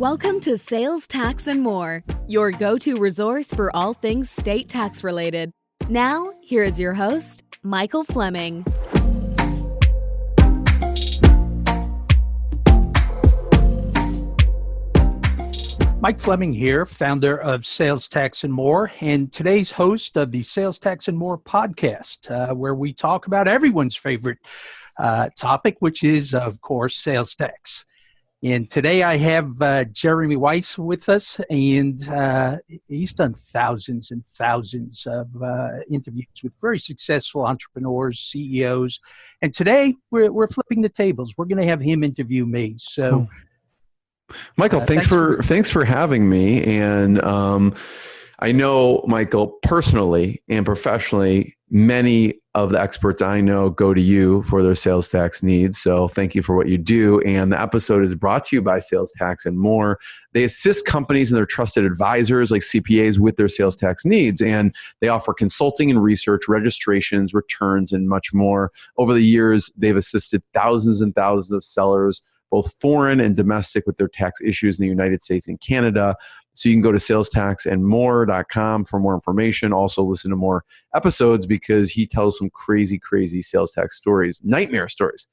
Welcome to Sales, Tax, and More, your go-to resource for all things state tax related. Now, here is your host, Michael Fleming. Mike Fleming here, founder of Sales, Tax, and More, and today's host of the Sales, Tax, and More podcast, where we talk about everyone's favorite topic, which is, of course, sales tax. And today I have Jeremy Weiss with us, and he's done thousands and thousands of interviews with very successful entrepreneurs, CEOs. And today we're flipping the tables. We're going to have him interview me. So, Michael, thanks for having me. And I know, Michael, personally and professionally, many of the experts I know go to you for their sales tax needs. So thank you for what you do. And the episode is brought to you by Sales Tax and More. They assist companies and their trusted advisors like CPAs with their sales tax needs. And they offer consulting and research, registrations, returns, and much more. Over the years, they've assisted thousands and thousands of sellers, both foreign and domestic, with their tax issues in the United States and Canada. So you can go to salestaxandmore.com for more information. Also listen to more episodes because he tells some crazy, crazy sales tax stories, nightmare stories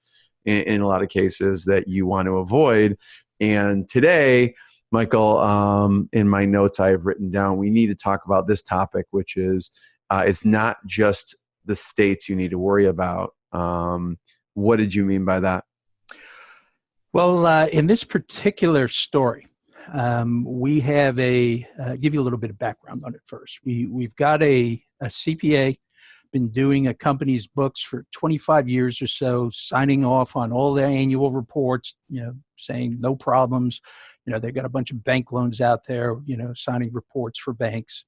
in a lot of cases that you want to avoid. And today, Michael, in my notes I have written down, we need to talk about this topic, which is it's not just the states you need to worry about. What did you mean by that? well, in this particular story, we have give you a little bit of background on it first. We've got a CPA, been doing a company's books for 25 years or so, signing off on all their annual reports, saying no problems. They've got a bunch of bank loans out there, signing reports for banks.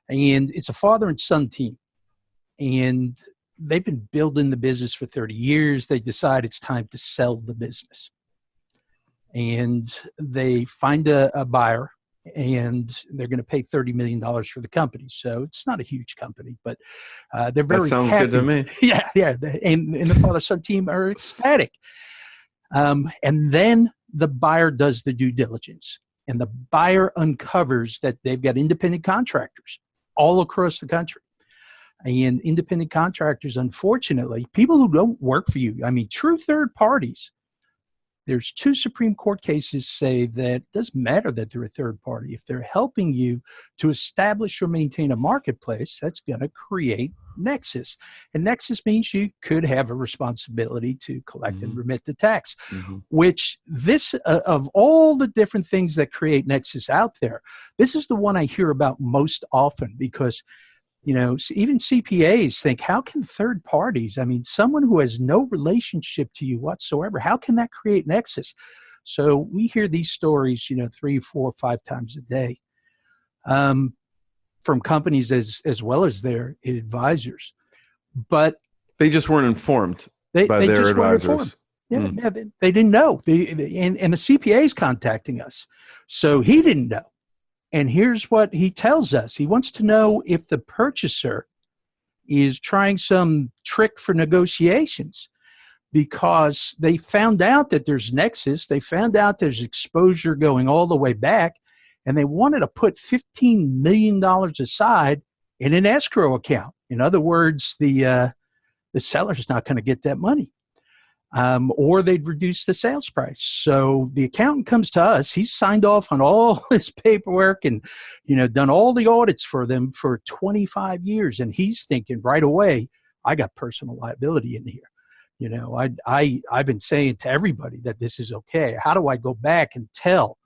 And it's a father and son team. And they've been building the business for 30 years. They decide it's time to sell the business. And they find a buyer, and they're going to pay $30 million for the company. So it's not a huge company, but they're very That sounds happy. good to me. Yeah. And the father-son team are ecstatic. And then the buyer does the due diligence, and the buyer uncovers that they've got independent contractors all across the country. And independent contractors, unfortunately, people who don't work for you, true third parties. There's 2 Supreme Court cases say that it doesn't matter that they're a third party. If they're helping you to establish or maintain a marketplace, that's going to create Nexus. And Nexus means you could have a responsibility to collect and remit the tax, which this, of all the different things that create Nexus out there, this is the one I hear about most often because even CPAs think, how can third parties, someone who has no relationship to you whatsoever, how can that create Nexus? So we hear these stories, 3, 4, 5 times a day from companies as well as their advisors. But they just weren't informed by they their just advisors. Weren't informed. Yeah, they didn't know. And the CPA is contacting us. So he didn't know. And here's what he tells us. He wants to know if the purchaser is trying some trick for negotiations because they found out that there's Nexus. They found out there's exposure going all the way back, and they wanted to put $15 million aside in an escrow account. In other words, the seller's not going to get that money. Or they'd reduce the sales price. So the accountant comes to us. He's signed off on all this paperwork and, done all the audits for them for 25 years. And he's thinking right away, I got personal liability in here. I've been saying to everybody that this is okay. How do I go back and tell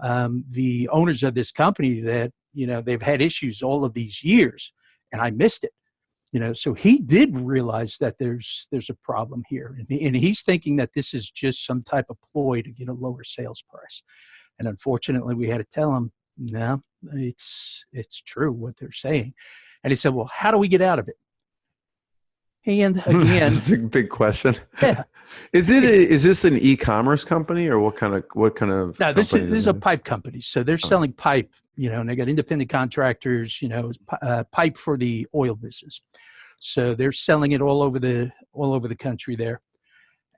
the owners of this company that, they've had issues all of these years and I missed it? So he did realize that there's a problem here. And he's thinking that this is just some type of ploy to get a lower sales price. And unfortunately, we had to tell him, no, it's true what they're saying. And he said, well, how do we get out of it? And again, that's a big question. Yeah. Is this an e-commerce company or what kind of? No, this is a pipe company. So they're selling pipe, and they got independent contractors, pipe for the oil business. So they're selling it all over the country there.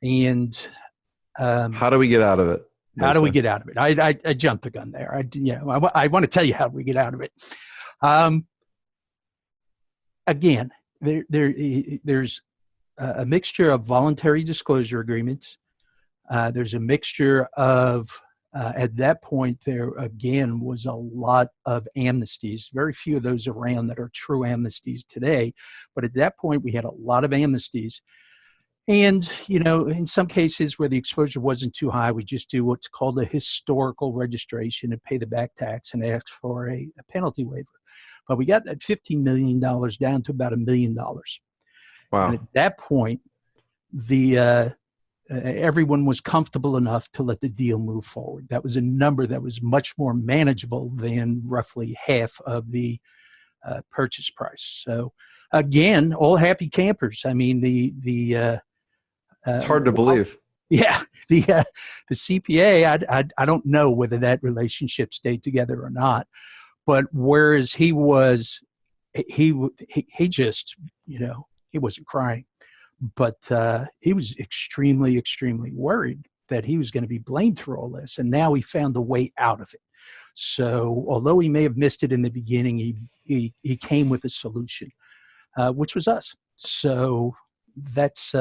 And how do we get out of it? How do we get out of it? I jumped the gun there. I want to tell you how we get out of it. Again, there's a mixture of voluntary disclosure agreements. There's a mixture of, at that point, there again was a lot of amnesties. Very few of those around that are true amnesties today. But at that point, we had a lot of amnesties. And, in some cases where the exposure wasn't too high, we just do what's called a historical registration and pay the back tax and ask for a penalty waiver. But we got that $15 million down to about $1 million. Wow. And at that point, everyone was comfortable enough to let the deal move forward. That was a number that was much more manageable than roughly half of the purchase price. So again, all happy campers. I mean, it's hard to believe. Yeah, the CPA. I don't know whether that relationship stayed together or not, but whereas he was, he just, he wasn't crying, but he was extremely, extremely worried that he was going to be blamed for all this, and now he found a way out of it. So although he may have missed it in the beginning, he came with a solution, which was us. So that's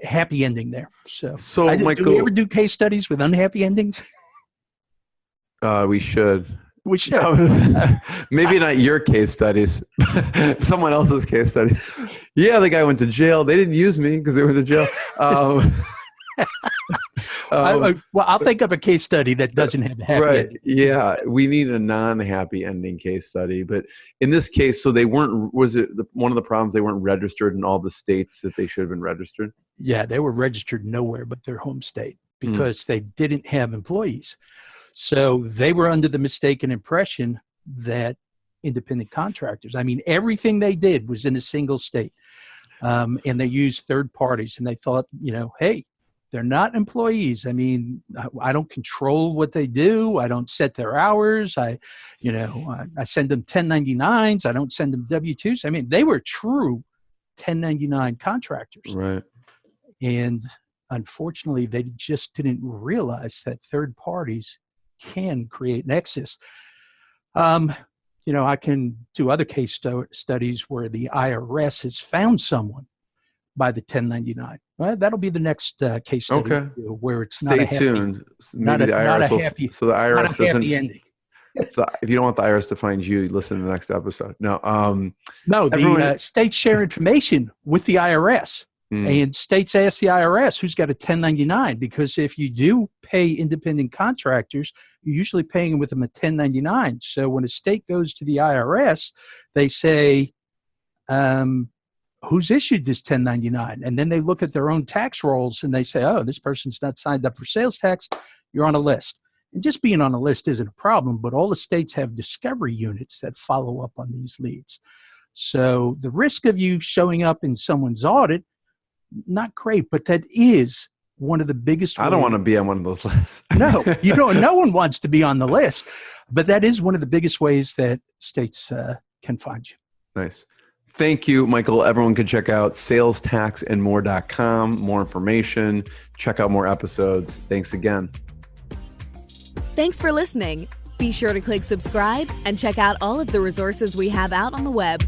happy ending there. So Michael, do we ever do case studies with unhappy endings? We should. We should. Maybe not your case studies, someone else's case studies. Yeah, the guy went to jail. They didn't use me because they went to jail. Well, I'll think of a case study that doesn't have a happy ending. Yeah, we need a non-happy ending case study. But in this case, so they weren't, was it one of the problems, they weren't registered in all the states that they should have been registered? Yeah, they were registered nowhere but their home state because they didn't have employees. So they were under the mistaken impression that independent contractors, everything they did was in a single state. And they used third parties, and they thought, hey, they're not employees. I don't control what they do. I don't set their hours. I send them 1099s. I don't send them W-2s. They were true 1099 contractors. Right. And unfortunately, they just didn't realize that third parties can create Nexus. I can do other case studies where the IRS has found someone by the 1099. Well, that'll be the next case study. Okay. Where it's Stay not a happy, tuned. Maybe not the IRS a happy, so the IRS not a doesn't. Happy ending. If you don't want the IRS to find you, listen to the next episode. No. The states share information with the IRS. And states ask the IRS who's got a 1099, because if you do pay independent contractors, you're usually paying them with them a 1099. So when a state goes to the IRS, they say, who's issued this 1099? And then they look at their own tax rolls and they say, oh, this person's not signed up for sales tax. You're on a list. And just being on a list isn't a problem, but all the states have discovery units that follow up on these leads. So the risk of you showing up in someone's audit, not great, but that is one of the biggest ways. I don't want to be on one of those lists. No, you don't. No one wants to be on the list, but that is one of the biggest ways that states can find you. Nice. Thank you, Michael. Everyone can check out salestaxandmore.com. More information. Check out more episodes. Thanks again. Thanks for listening. Be sure to click subscribe and check out all of the resources we have out on the web.